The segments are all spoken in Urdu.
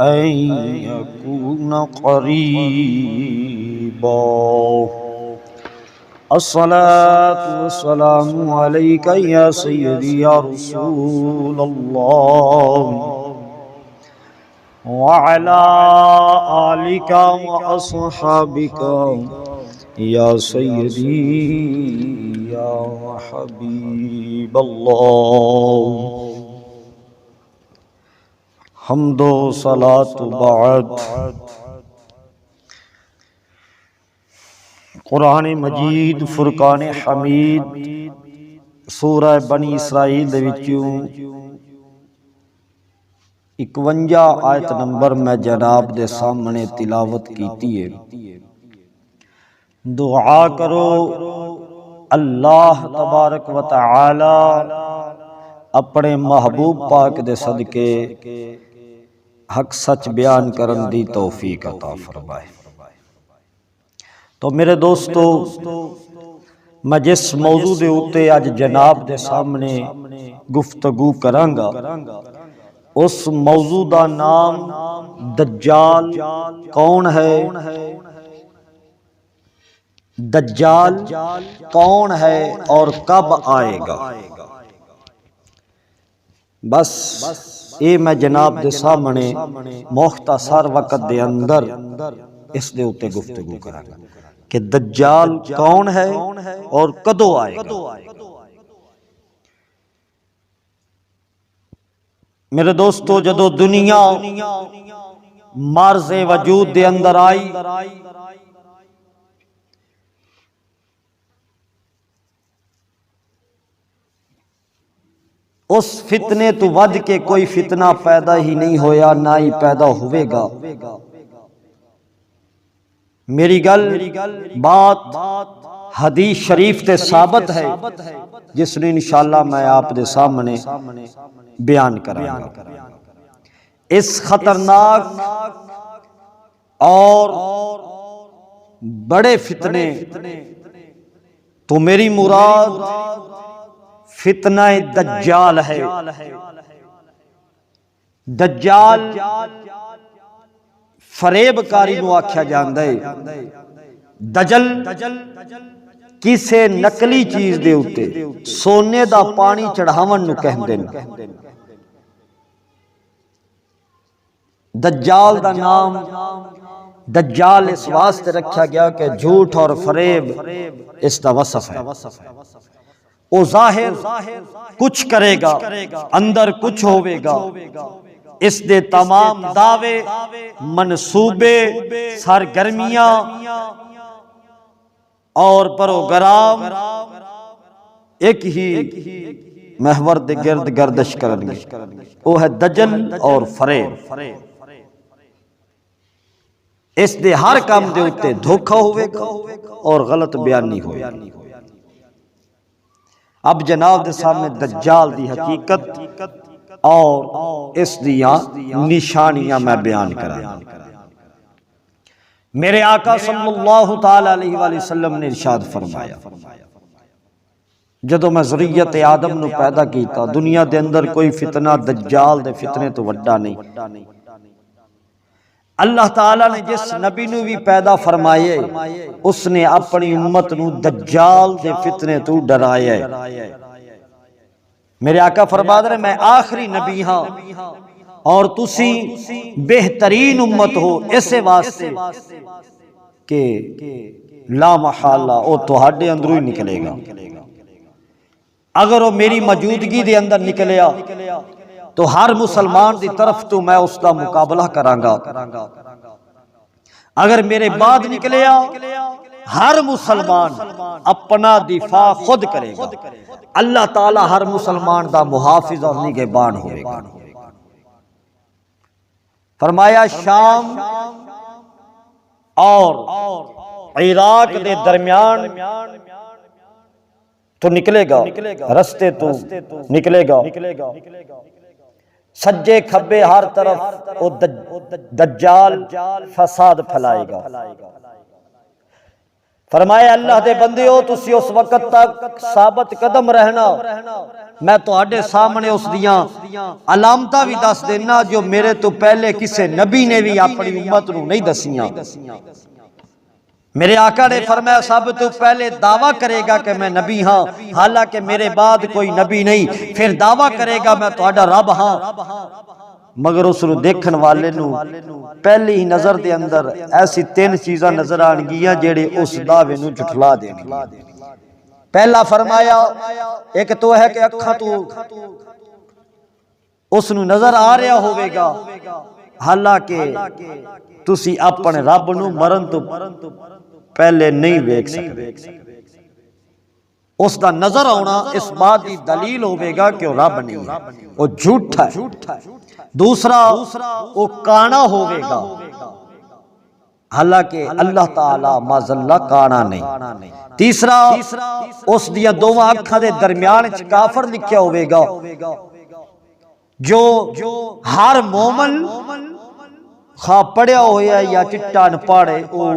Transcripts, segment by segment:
أن يكون قريبا. الصلاة والسلام عليك يا سيدي يا رسول الله وعلى آلك وأصحابك یا سیدی یا حبیب اللہ. حمد و صلاۃ بعد. قرآن مجید فرقان حمید سورہ بنی اسرائیل دے وچوں 51 آیت نمبر میں جناب دے سامنے تلاوت کیتی ہے. دعا کرو اللہ تبارک و تعالی اپنے محبوب پاک دے صدقے حق سچ بیان کرن دی توفیق عطا فرمائے. تو میرے دوستو، میں جس موضوع دے اوتے اج جناب دے سامنے گفتگو کرانگا اس موضوع دا نام دجال کون ہے، دجال کون ہے اور کب آئے گا. بس اے میں جناب دے سامنے مختصر وقت دے اندر اس دے اوتے گفتگو کروں گا کہ دجال کون ہے اور کدوں آئے گا. میرے دوستو، جدو دنیا معرض وجود دے اندر آئی اس فتنے تو ود کے کوئی فتنہ پیدا ہی نہیں ہویا، نہ ہی پیدا ہوئے گا. میری گل بات حدیث شریف تے ثابت ہے جس نے انشاءاللہ میں آپ دے سامنے بیان کروں گا. اس خطرناک اور بڑے فتنے تو میری مراد فتنہ دجال ہے. دجال فریب کاری نو آکھیا جاندا ہے. دجل کسے نقلی چیز دے اوتے سونے دا پانی چڑھاون نو کہندے نے. دجال دا نام دجال اس واسطے رکھا گیا کہ جھوٹ اور فریب اس دا وصف ہے. وہ ظاہر کچھ کرے گا، اندر کچھ ہوئے گا. اس دے تمام دعوے، منصوبے، سرگرمیاں اور پروگرام ایک ہی محور دے گرد گردش کرنگے. وہ ہے دجل اور فریب. اس دے ہر کام دے ہوتے دھوکہ ہوئے گا اور غلط بیانی ہوئے گا. اب جناب دے سامنے دجال دی حقیقت اور اس دیاں نشانیاں میں بیان کروں. میرے آقا صلی اللہ تعالی علیہ وآلہ وسلم نے ارشاد فرمایا، جدو میں ذریت آدم نو پیدا کیتا دنیا دے اندر کوئی فتنہ دجال دے فتنے تو وڈا نہیں. اللہ تعالیٰ نے جس نبی نو بھی پیدا فرمائے اس نے اپنی امت نو دجال دے فتنے تو ڈرائے. میرے آقا فرما رہے میں آخری نبی ہاں اور تسی بہترین امت ہو اسے واسطے کہ لا محالہ او تہاڈے اندروں ہی نکلے گا. اگر وہ میری موجودگی دے اندر نکلیا تو ہر مسلمان دی طرف تو میں اس دا مقابلہ کرانگا. اگر میرے بعد نکلیا ہر مسلمان اپنا دفاع خود کرے گا. اللہ تعالی ہر مسلمان دا محافظ اور نگہبان ہوئے گا. فرمایا شام اور عراق دے درمیان تو نکلے گا، رستے تو نکلے گا. سجے کھبے ہر طرف وہ دجال فساد پھیلائے گا. فرمایا اللہ دے بندیو تسی اس وقت تک ثابت قدم رہنا، میں تہاڈے سامنے اس دیاں علامتاں بھی دس دینا جو میرے تو پہلے کسے نبی نے بھی اپنی امت نو نہیں دسیاں۔ میرے آقا نے فرمایا سب تو پہلے دعویٰ کرے گا کہ میں نبی ہاں، حالانکہ میرے بعد کوئی نبی نہیں، پھر دعویٰ کرے گا میں تہاڈا رب ہاں، مگر اس نو دیکھن والے نو پہلی ہی نظر دے اندر ایسی تین چیزاں نظر آن گیاں جیڑے اس دعوے نو جھٹلا دین گے۔ پہلا فرمایا ایک تو ہے کہ اکھاں تو اس نو نظر آ رہا ہوئے گا، حالانکہ تسی اپنے رب نو مرن تو پہلے نہیں ویکھ سکتے۔ اس دا نظر آنا اس بات دی دلیل ہوئے گا کہ وہ رب نہیں ہے، وہ جھوٹا ہے۔ دوسرا وہ کانا ہوئے گا، حالانکہ اللہ تعالی معذاللہ کانا نہیں۔ تیسرا اس دیا دوواں اکھاں دے درمیان کافر لکھیا ہوئے گا، جو ہر مومن خواہ پڑھیا ہویا یا چٹا نہ پاڑے وہ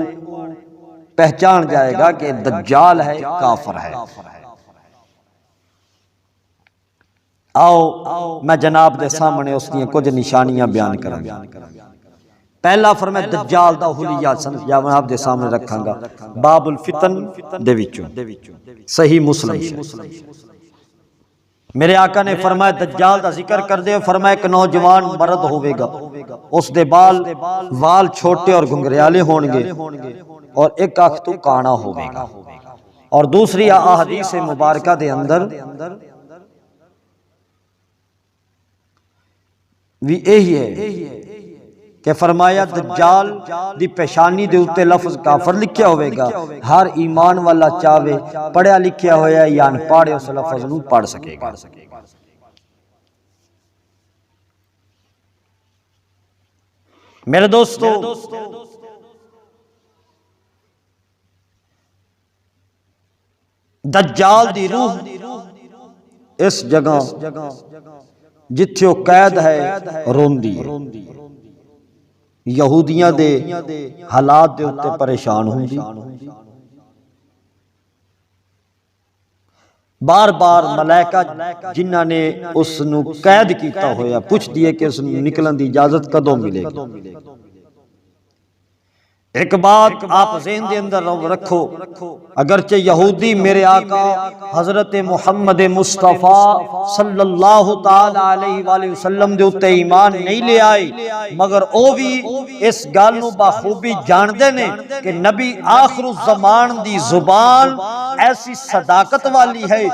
پہچان جائے گا کہ دجال ہے، کافر ہے۔ آؤ میں جناب دے سامنے اس دیا کچھ نشانیاں بیان کروں گا۔ پہلا فرمایا دجال دا حلیہ یا میں آپ دے سامنے رکھاں گا، باب الفتن دے وچوں صحیح مسلم۔ میرے آقا نے فرمایا دجال دا ذکر کر دے، فرمایا ایک نوجوان مرد ہوئے گا، اس دے وال چھوٹے اور گنگریالے ہون گے اور ایک آنکھ تو کانا ہوئے گا۔ اور دوسری احادیث مبارکہ دے اندر بھی یہی ہے کہ فرمایا دجال دی پیشانی دے اوتے لفظ کافر لکھیا ہوئے گا، ہر ایمان والا چاہے پڑھیا لکھیا ہویا یا ان پڑھے اس لفظ نو پڑھ سکے گا۔ میرے دوستو دجال دی روح اس جگہ جتھے وہ قید ہے روندی ہے، یہودیاں دے حالات دے اتے پریشان ہوندی، بار بار ملائکہ جنہاں نے اس نو قید کیتا ہویا پوچھ دیئے کہ اس نو نکلن دی اجازت کدوں ملے گی۔ ایک بات آپ ذہن دے اندر رکھو، اگرچہ یہودی میرے آقا حضرت محمد مصطفیٰ صلی اللہ تعالی علیہ وآلہ وسلم دے اتے ایمان نہیں لے آئے، مگر او بھی اس گل نو بخوبی جان دے نے کہ نبی آخر الزمان دی زبان ایسی صداقت والی ہے،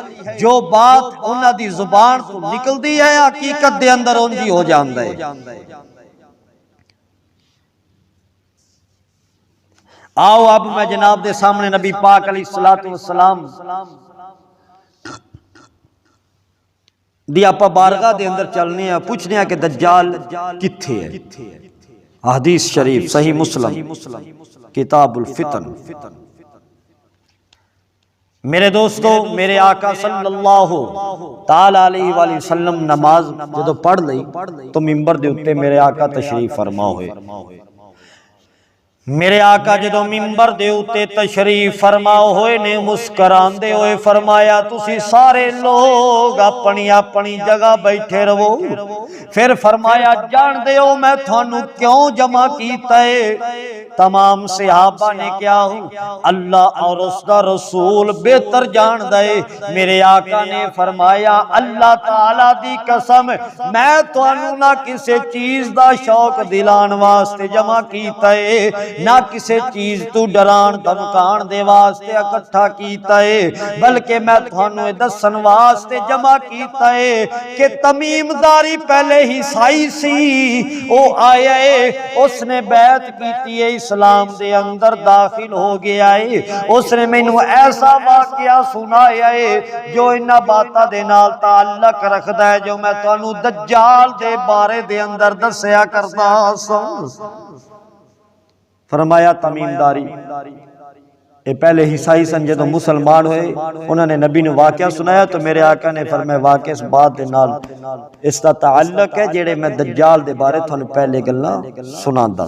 جو بات انہاں دی زبان تو نکل دی ہے حقیقت دے اندر انجی ہو جان دے۔ آؤ اب میں جناب دے سامنے نبی پاک علیہ السلام دی اپا بارگاہ دے اندر چلنے ہیں، پوچھنے ہیں کہ دجال کتھے ہے۔ حدیث شریف صحیح مسلم کتاب الفتن۔ میرے دوستو میرے آقا صلی اللہ تعالی علیہ وآلہ وسلم نماز جدو پڑھ لئی تو منبر دے اتے میرے آقا تشریف فرما ہوئے۔ میرے آقا جدو منبر دے اتے تشریف فرما ہوئے نے مسکران دے ہوئے فرمایا تسی سارے لوگ اپنی اپنی جگہ بیٹھے رہو، پھر فرمایا جان دے ہو میں تھانو کیوں جمع کیتا ہے؟ تمام صحابہ نے کیا ہوں اللہ اور اس دا رسول بہتر جان دے۔ میرے آقا نے فرمایا اللہ تعالیٰ دی قسم میں تھانو نہ کسے چیز دا شوق دلان واسطے جمع کیتا ہے، نہ کسے چیز تو ڈران دھمکان دے واسطے اکٹھا کیتا ہے، بلکہ میں تھانو دسن واسطے جمع کیتا ہے کہ تمیم داری پہلے ہی سائی سی، او آیا ہے اس نے بیعت کیتی ہے، اسلام دے اندر داخل ہو گیا ہے، اس نے میں ایسا واقعہ سنایا ہے جو انہا باتا دے نال تعلق رکھدا ہے جو میں تھانو دجال دے بارے دے اندر دسیا کرتا سا۔ فرمایا تمیم داری اے پہلے عیسائی سن جدو مسلمان ہوئے انہوں نے نبی نے واقعہ سنایا تو میرے آقا نے فرمایا واقعہ اس بات دے نال اس کا تعلق ہے جیڑے میں دجال دے بارے تھانو پہلے گلنا سناندا۔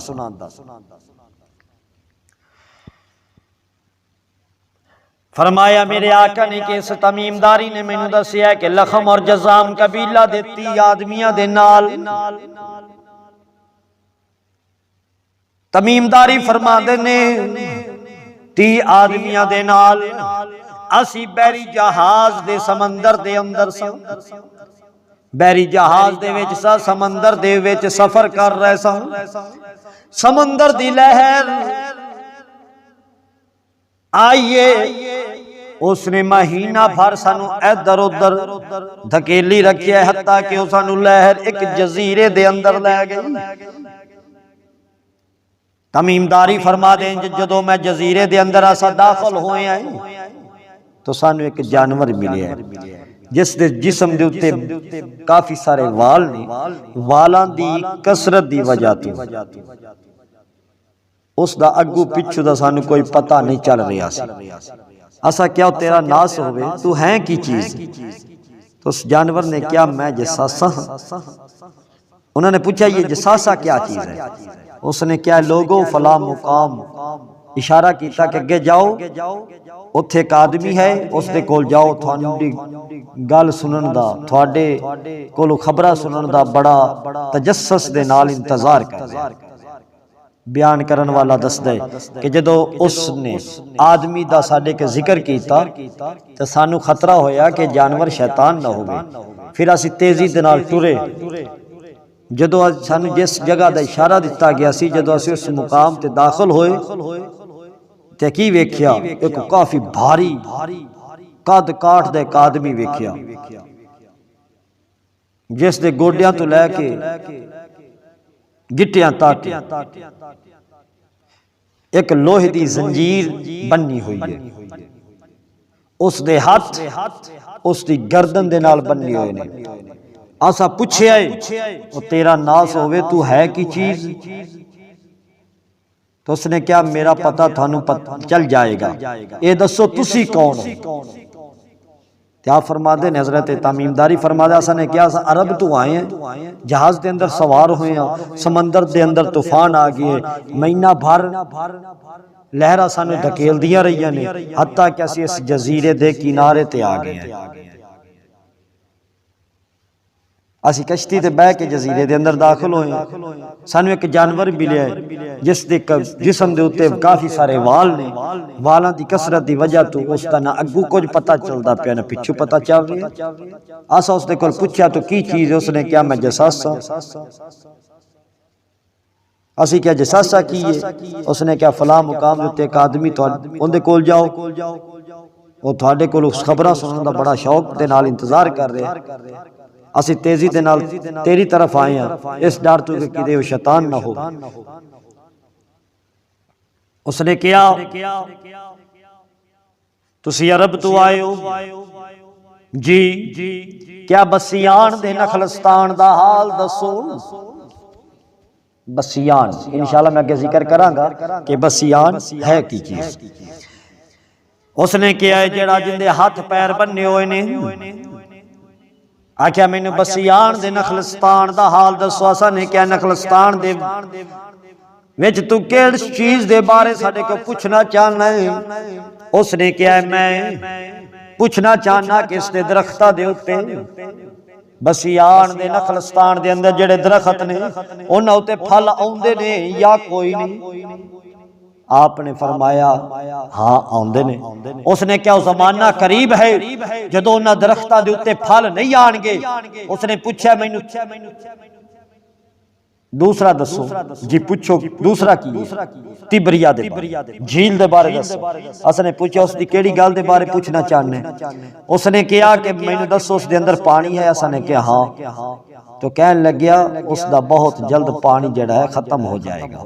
فرمایا میرے آقا نے کہ اس تمیمداری نے مینوں دسیا ہے کہ لخم اور جزام قبیلہ دے 30 آدمیاں دے نال تمیمداری فرما دے نے 30 آدمیاں دے نال اسی بحری جہاز دے سمندر دے اندر سا بحری جہاز دے وچ سا سمندر دے وچ سفر کر رہے سا سمندر دی لہر آئیے اس نے مہینہ بھر سانو ادھر ادھر دھکیلی رکھیا ہے حتیٰ کہ اس سانو لہر ایک جزیرے دے اندر لے گئی تمیمداری فرما دیں جدو میں جزیرے دے اندر ایسا داخل ہوئے ہیں تو سانو ایک جانور ملے ہے جس دے جسم دے اتے کافی سارے وال نے والان دی کسرت دی وجہ تو اس دا اگو پچھو دا سانو کوئی پتہ نہیں چل رہا سی ایسا کیا تیرا ناس ہوئے تو ہیں کی چیز تو اس جانور نے کیا میں جساسا ہوں انہوں نے پوچھا یہ جساسا کیا چیز ہے اس نے کیا لوگوں فلاں مقام اشارہ کیتا کہ اگے جاؤ اتھے ایک آدمی ہے اس دے کول جاؤ تھوڑی گل سنن دا تھوڑے کولو خبرہ سنن دا بڑا تجسس دے نال انتظار کر دے بیان کرن والا دس دے کہ جدو اس نے آدمی دا ساڑے کے ذکر کیتا تو سانو خطرہ ہویا کہ جانور شیطان نہ ہوئے پھر اسی تیزی دے نال ٹرے جدو سانو جس جگہ دا اشارہ دیتا گیا سی جدو اسی اس مقام تے داخل ہوئے تے کی ویکھیا ایک کافی بھاری قد کاٹ دے ایک آدمی ویکھیا جس دے گوڑیاں تو لے کے گٹیاں تک ایک لوہے دی زنجیر بننی ہوئی ہے اس دے ہاتھ اس دی گردن دے نال بننی ہوئے نے آسا پوچھے آئے وہ تیرا ناس ہوئے تو ہے کی چیز تو اس نے کیا میرا پتہ تھانو چل جائے گا اے دسو تسی کون ہو کیا فرما دے حضرت تمیمداری فرما دے اسا نے کیا عرب تو آئے ہیں جہاز دے اندر سوار ہوئے ہیں سمندر دے اندر طوفان آ گئے مہینہ بھر لہرہ سانو دھکیل دیا رہی نے حتیٰ کہ اسی اس جزیرے دے کنارے تے آ گئے ہیں اسی کشتی تے بہ کے جزیرے دے اندر داخل ہوئے ہیں سانو ایک جانور ملے ہے جس دے جسم دے اتے کافی سارے وال نے والاں دی کسرت دی وجہ تو اس دا نہ اگو کچھ پتہ چلدا پیا نہ پچھو پتہ چل رہا آسا اس نے کول پوچھا تو کی چیز ہے اس نے کیا میں جساسا اسی کیا جساسا کی ہے اس نے کیا فلاں مقام دے اتے ایک آدمی تو ان دے کول جاؤ وہ تھوڑے کول اس خبرہ سنن دا بڑا شوق دے نال انتظار کر رہے اسی تیزی دے نال تیری طرف آئے ہیں اس ڈر تو کہ کدے وہ شیطان نہ ہو اس نے کیا تسی عرب تو آئے ہو جی کیا بسیان دے نخلستان دا حال دسو بسیان انشاءاللہ میں آگے ذکر کراں گا کہ بسیان ہے کی چیز اس نے کیا ہے جڑا جن دے ہاتھ پیر بننے ہوئے نے آکھیا میں نے بسیان دے نخلستان دا حال دسو اسا نے کیا نخلستان دے وچ تو کیڑ چیز دے بارے ساڈے کو پوچھنا چاہنا ہے اس نے کیا ہے میں پوچھنا چاہنا کہ اس دے درختہ دے اتے بسیان دے نخلستان دے اندر جڑے درخت نے انہاں اتے پھل آوندے نے یا کوئی نہیں آپ نے فرمایا ہاں آندے نے اس نے کیا زمانہ قریب ہے جدو انہاں درختہ دے اتے پھل نہیں آنگے اس نے پوچھا میں دوسرا دسو جی پوچھو دوسرا کی تبریہ دے بارے جھیل دے بارے دسو اس نے پوچھا اس دی کیڑی گل دے بارے پوچھنا چاہنے اس نے کیا کہ میں نے دسو اس دے اندر پانی ہے اس نے کیا ہاں تو کہنے لگیا اس دا بہت جلد پانی جڑا ہے ختم ہو جائے گا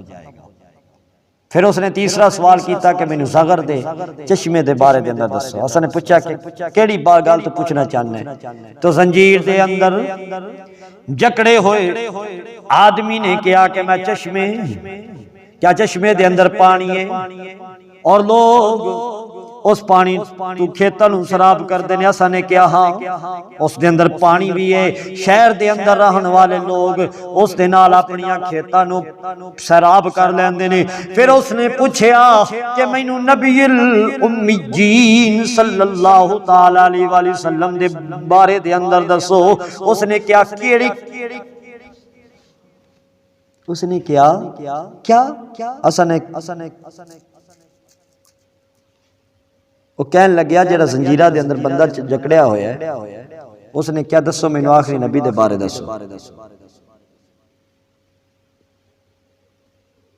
پھر اس نے تیسرا سوال کیتا کہ میں نے زغر دے چشمے دے بارے دے اندر دسو اس نے پوچھا کہ کیڑی گل تو پوچھنا چاہنے تو زنجیر دے اندر جکڑے ہوئے آدمی نے کیا کہ میں چشمے کیا چشمے دے اندر پانی ہے اور لوگ اس پانی تو کھیتاں نوں سراب کر دینے. اساں نے کیا ہاں اس دے اندر پانی بھی ہے. شہر دے اندر رہن والے لوگ اس دے نال اپنیاں کھیتاں نوں سراب کر لیندے نے. پھر اس نے پوچھیا کہ مینوں نبی الامیین صلی اللہ تعالی علیہ وآلہ وسلم دے بارے دے اندر دسو. اس نے کیا کیڑی اس نے کیا اساں نے وہ کہن لگیا جڑا زنجیرہ دے اندر بندہ جکڑیا ہویا ہے اس نے کیا دسو مینوں آخری نبی دے بارے دسو.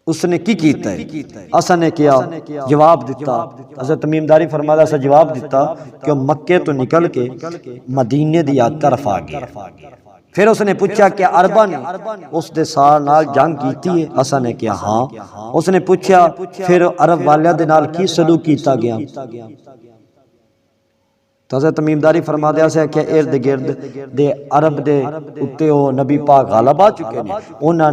اس نے کی کیتا ہے؟ اساں نے کیا جواب دیتا. حضرت تمیم داری فرماتا اسا جواب دیتا کہ وہ مکے تو نکل کے مدینے دی طرف آ گیا. پھر اس نے پوچھا کہ عربہ نے اس دے سال نال جنگ کیتی ہے؟ اساں نے کیا ہاں. اس نے پوچھا پھر عرب والیاں دے نال کی سلوک کیتا گیا؟ تو حضرت تمیم داری فرما دیا سے کہ ارد گرد دے عرب دے اتے وہ نبی پاک غالب آ چکے ہیں. انہاں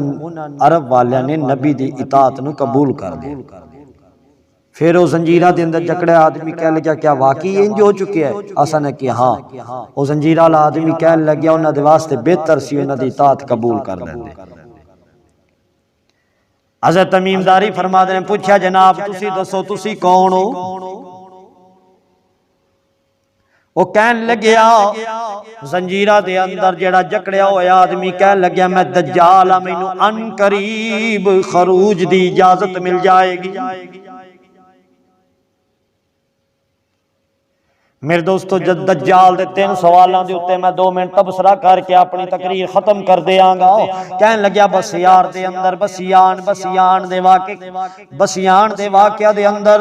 عرب والیاں نے نبی دی اطاعت نو قبول کر دیا. پھر وہ زنجیرہ دے اندر جکڑا آدمی کہہ لگیا کیا واقعی انج ہو چکے ہے؟ اساں نے کہا ہاں. وہ زنجیرہ والا آدمی کہہ لگیا انہاں دے واسطے بہتر سی انہاں دی اطاعت قبول کر لیندے. حضرت تمیم داری فرما دے نے پوچھا جناب تسی دسو تسی کون ہو؟ وہ کہن لگیا زنجیرہ دے اندر جڑا جکڑیا ہویا آدمی کہن لگیا میں دجال ہاں مینوں ان قریب خروج دی اجازت مل جائے گی. میرے دوستو جد دجال دے 3 سوالاں دے اوتے میں 2 منٹ تبصرہ کر کے اپنی تقریر ختم کر دیاں گا. کہن لگیا بسیار دے اندر بسیان دے واقعہ دے اندر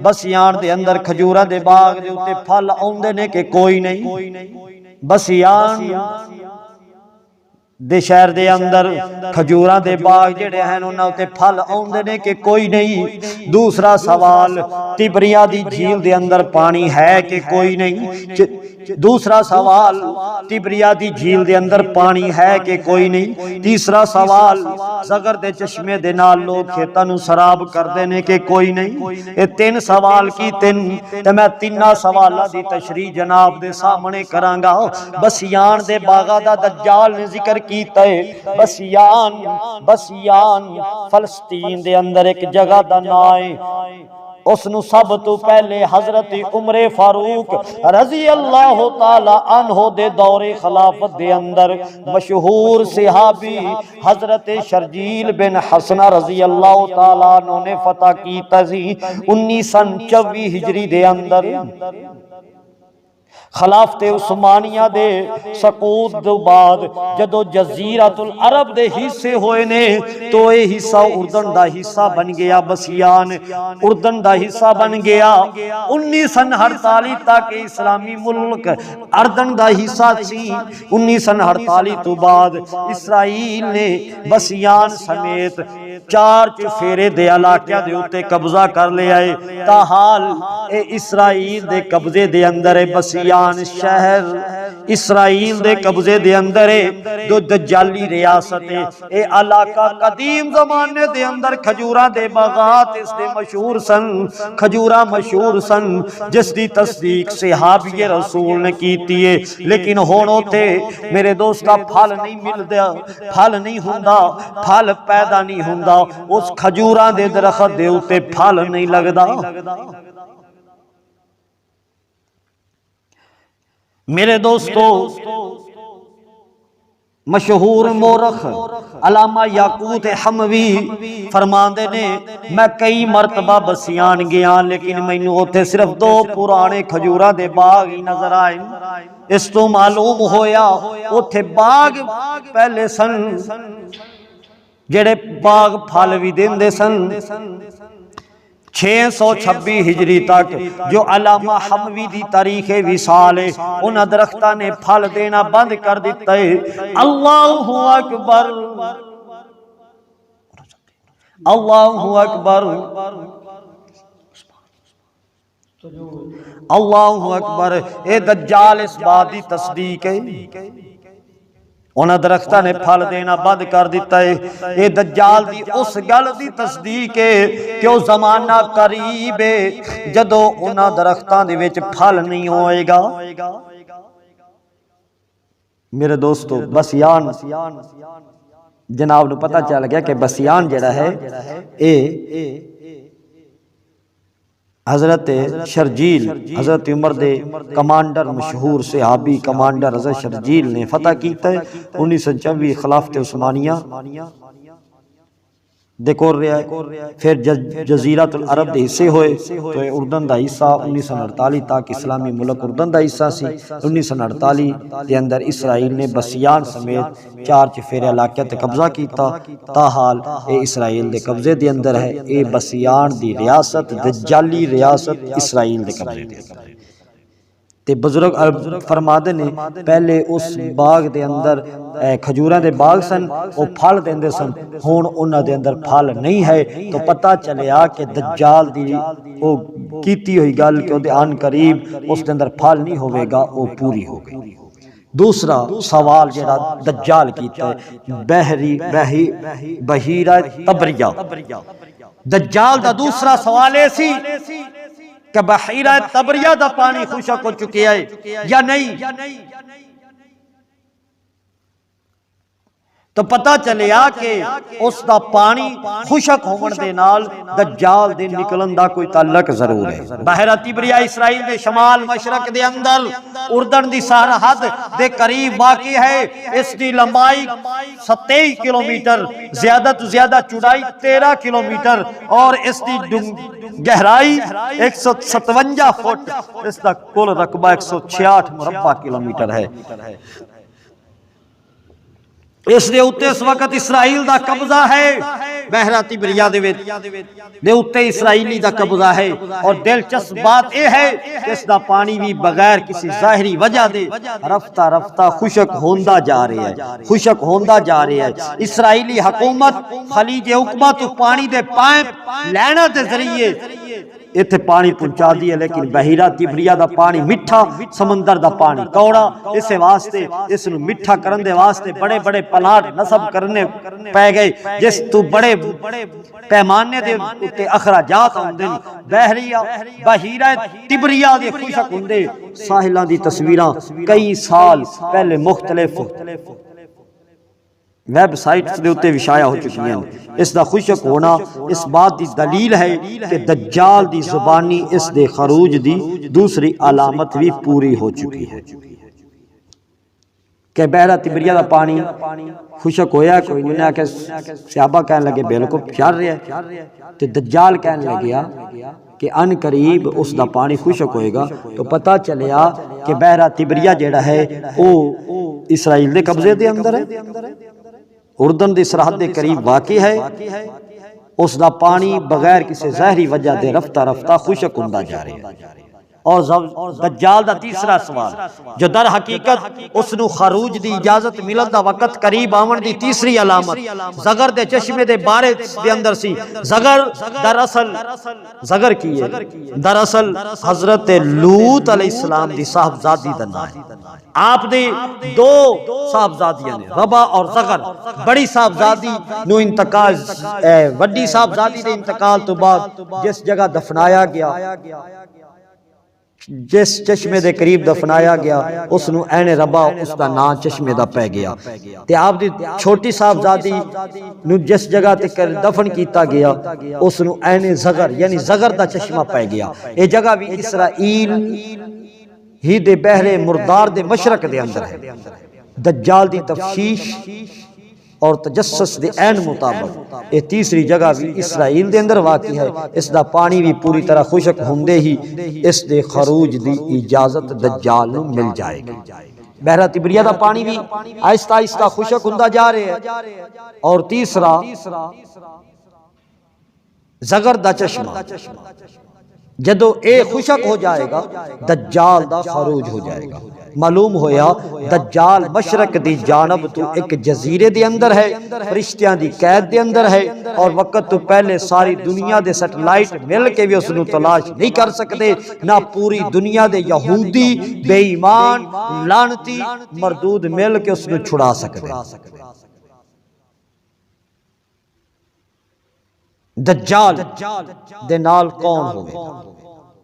بسیان دے اندر کھجوراں دے باغ دے اوتے پھل اوندے نے کہ کوئی نہیں. بسیان دے شہر دے اندر کھجوراں دے باغ جڑے ہیں انہاں تے پھل اوندے نے کہ کوئی نہیں. دوسرا سوال تبریہ دی جھیل دے اندر پانی ہے کہ کوئی نہیں. دوسرا سوال تبریہ دی جھیل دے اندر پانی ہے کہ کوئی نہیں. تیسرا سوال زغر دے چشمے دے نال لوگ کھیتاں نوں سراب کردے نے کہ کوئی نہیں. اے 3 سوال کی تے میں 3 سوالاں دی تشریح جناب دے سامنے کراں گا. بسیان دے باغاں دا دجال نے ذکر کیتا ہے. بسیان فلسطین دے اندر ایک جگہ دا نام ہے. اس نو سب تو پہلے حضرت عمر فاروق رضی اللہ تعالی عنہ دے دور خلافت دے اندر مشہور صحابی حضرت شرجیل بن حسنہ رضی اللہ تعالی عنہ نے فتح کیتا سی 1924 ہجری دے اندر. خلافت عثمانیہ دے سقوط دے بعد جدو جزیرۃ العرب دے حصے ہوئے نے تو اے حصہ اردن دا حصہ بن گیا. بسیان اردن دا حصہ بن گیا. 1948 تک اسلامی ملک اردن دا حصہ سی. 1948 تو بعد اسرائیل نے بسیان سمیت 4 چفیرے دے علاقے دے اوتے قبضہ کر لیا ہے. تاحال اے اسرائیل دے قبضے دے اندر ہے. بسیان شہر اسرائیل دے قبضے دے اندر ہے. دو دجالی ریاست ہے. اے علاقہ قدیم زمانے دے اندر کھجوراں دے باغات اس دے مشہور سن. کھجوراں مشہور سن جس دی تصدیق صحابی رسول نے کیتی ہے. لیکن ہن اوتھے میرے دوستا پھل نہیں ملدا, پھل نہیں ہوندا, پھل پیدا نہیں ہوندا. اس کھجوراں دے درخت دے اوتے پھل نہیں لگدا. میرے دوستو مشہور مورخ علامہ یاقوت حموی فرماندے نے میں کئی مرتبہ بسیان گیا لیکن مینوں اوتھے صرف 2 پرانے کھجوراں دے باغ ہی نظر آئے. اس تو معلوم ہویا اوتھے باغ پہلے سن جڑے باغ پھل بھی دیندے سن. 626 ہجری تک جو علامہ حموی دی تاریخ وصال ہے انہاں درختاں نے پھل دینا بند کر دیتا ہے. اللہ اکبر اللہ اکبر اللہ اکبر. اے دجال اس بات دی تصدیق ہے انہاں درختاں نے پھل دینا بند کر دیتا ہے۔ یہ دجال دی اس گل دی تصدیق ہے کہ وہ زمانہ قریب ہے جدو انہاں درختاں دے وچ پھل نہیں ہوئے گا۔ میرے دوستو بسیان جناب نو پتہ چل گیا کہ بسیان جڑا ہے اے حضرت شرجیل حضرت عمر دے کمانڈر مشہور صحابی کمانڈر حضرت شرجیل نے فتح کیتا ہے 1924 خلافت عثمانیہ دیکھور رہا ہے۔ پھر جزیرت العرب دے حصے ہوئے تو اردن دا حصہ 1948 تک اسلامی ملک اردن دا حصہ سی۔ 1948 دے اندر اسرائیل نے بسیان سمیت 4 چفیرے علاقے تے قبضہ کیتا، تاحال اے اسرائیل دے قبضے دے اندر ہے۔ اے بسیان دی ریاست دجالی ریاست اسرائیل دے قبضے دے اندر ہے۔ تے بزرگ فرمادے نے پہلے اس باغ دے اندر کھجوراں دے باغ سن، وہ پھل دیندے سن، ہون انہاں دے اندر پھل نہیں ہے، تو پتہ چلیا کہ دجال دی وہ کیتی ہوئی گل کہ دے آن قریب اس دے اندر پھل نہیں ہوئے گا وہ پوری ہو گئی۔ دوسرا سوال جڑا دجال کیتا ہے بحیرہ طبریہ، دجال دا دوسرا سوال ایسی کہ بحیرہ طبریہ دا پانی خشک ہو چکے ہے یا نہیں، تو پتہ چلیا کہ اس دا پانی خشک ہون دے نال دجال دے نکلن دا کوئی تعلق ضرور ہے۔ بحیرہ طبریہ اسرائیل دے شمال مشرق دے اندر اردن دی سرحد دے قریب واقع ہے۔ اس دی لمبائی 27 کلومیٹر، زیادہ تو زیادہ چوڑائی 13 کلومیٹر اور اس دی گہرائی 157 فٹ، اس دا کل رقبہ 166 مربع کلومیٹر ہے۔ اس دے اُتے اس وقت اسرائیل دا قبضہ ہے، بحیرہ طبریہ دے اُتے اسرائیلی دا قبضہ ہے، اور دلچسپ بات یہ ہے کہ اس دا پانی بھی بغیر کسی ظاہری وجہ دے رفتہ رفتہ خشک ہوندا جا رہے ہے، خشک ہوندا جا رہے ہے۔ اسرائیلی حکومت خلیج عقبہ تو پانی دے پائپ لینا دے ذریعے اتھے پانی پہنچا دیئے، لیکن بحیرہ طبریہ دا پانی مٹھا، سمندر دا پانی کوڑا، اسے واسطے اس نو مٹھا کرن دے واسطے بڑے بڑے پلاٹ نصب کرنے پہ گئے، جس تو بڑے پیمانے دے اتے اخراجات ہوندے۔ بحیرہ طبریہ دے خشک ہوندے ساحلاں دی تصویراں کئی سال پہلے مختلف ویب سائٹس دے اتے وشایا ہو چکی ہیں۔ اس دا خشک ہونا اس بات دی دلیل ہے کہ دجال دی زبانی اس دے خروج دی دوسری علامت بھی پوری ہو چکی ہے کہ بحیرہ طبریہ دا پانی خشک ہویا۔ کوئی نہیں کہ صحابہ کہنے لگے بالکل چل رہا ہے، تو دجال کہنے لگیا کہ ان قریب اس دا پانی خشک ہوئے گا، تو پتہ چلیا کہ بحیرہ طبریہ جیڑا ہے وہ اسرائیل دے قبضے دے اندر ہے، اردن دی سرحد دے قریب واقع ہے۔ اس دا پانی بغیر کسی ظاہری وجہ دے رفتہ رفتہ خشک ہوندا جا رہا ہے۔ اور دجال دا تیسرا سوال جو در حقیقت اس نو خروج دی اجازت ملن دا وقت قریب آون دی تیسری علامت زگر دے چشمے دے بارے دے اندر سی۔ زگر کی ہے دراصل حضرت لوط علیہ السلام دی صاحبزادی دا نام ہے۔ آپ نے 2 صاحبزادیاں نے، ربا اور زگر۔ بڑی صاحبزادی نو انتقال وڈی صاحبزادی دے انتقال تو بعد جس جگہ دفنایا گیا، جس چشمے دے قریب دفنایا گیا، اس نو این ربا اس دا نام چشمے دا پہ گیا۔ تے آپ دی چھوٹی صاحبزادی نو جس جگہ تے دفن کیتا گیا اس نو این زگر یعنی زگر دا چشمہ پہ گیا۔ یہ جگہ بھی اسرائیل ہی دے بحر مردار دے مشرق دے اندر ہے۔ دجال دی تفشیش اور تجسس دے عین مطابق یہ تیسری جگہ بھی اسرائیل دے اندر واقع ہے۔ اس دا پانی بھی پوری طرح خشک ہوندے ہی اس دے خروج دی اجازت دجال نو مل جائے گی۔ بحیرہ طبریہ دا پانی بھی آہستہ آہستہ خشک ہوندا جا رہے ہے۔ اور تیسرا زگر دا چشمہ، جدو اے خشک ہو جائے گا دجال دا خروج ہو جائے گا۔ معلوم ہویا دجال مشرق دی جانب تو ایک جزیرے دے اندر ہے، فرشتیاں دی قید دے اندر ہے، اور وقت تو پہلے ساری دنیا دے سیٹلائٹ مل کے بھی اس نو تلاش نہیں کر سکتے، نہ پوری دنیا دے یہودی بے ایمان لعنتی مردود مل کے اس نو چھڑا سکتے۔ دجال دے نال کون ہوگے؟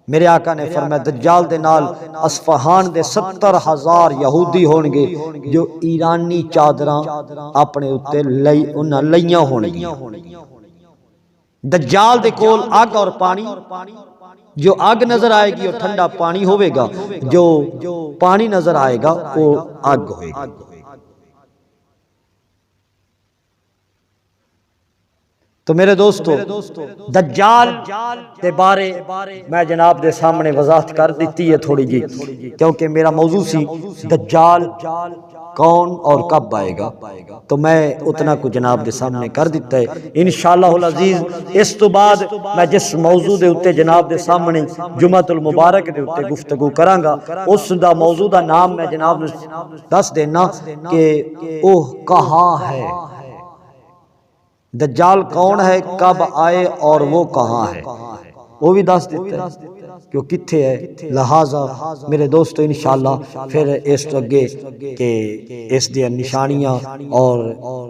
میرے آقا نے فرمایا دجال دے نال اصفہان دے 70,000 یہودی ہونگے جو ایرانی چادراں اپنے اتے لئیاں ہونگی۔ دجال دے کول آگ اور پانی، جو آگ نظر آئے گی وہ ٹھنڈا پانی ہوئے گا، جو پانی نظر آئے گا وہ آگ ہوئے گا۔ تو میرے دوستو دجال دے بارے میں جناب دے سامنے وضاحت کر دیتی ہے تھوڑی جی، کیونکہ میرا موضوع سی دجال کون اور کب آئے گا، تو میں اتنا کو جناب دے سامنے کر دیتا ہے۔ انشاءاللہ العزیز اس تو بعد میں جس موضوع دے اتے جناب دے سامنے جمعۃ المبارک دے اتے گفتگو کرانگا، اس دا موضوع دا نام میں جناب دس دینا کہ اوہ کہاں ہے، دجال کون ہے، کب آئے اور وہ کہاں ہے، وہ بھی دس دیتا ہے کہ وہ کتھے ہے۔ لہٰذا میرے دوستو انشاءاللہ پھر اس تو اگے کہ اس دے نشانیاں اور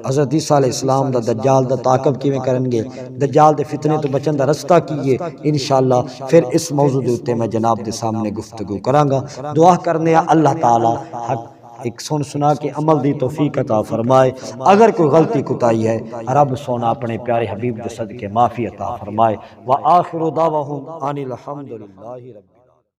حضرت عیسیٰ علیہ السلام دا دجال دا تعاقب کی میں کرنگے، دجال دے فتنے تو بچن دا رستہ کیے، انشاءاللہ پھر اس موضوع دے ہوتے میں جناب دے سامنے گفتگو کرانگا۔ دعا کرنے اللہ تعالی حق ایک سنا کے عمل دی توفیق عطا فرمائے، اگر کوئی غلطی کوتاہی ہے رب سونا اپنے پیارے حبیب دے صدقے معافی عطا فرمائے۔ وآخر دعواہم ان الحمدللہ رب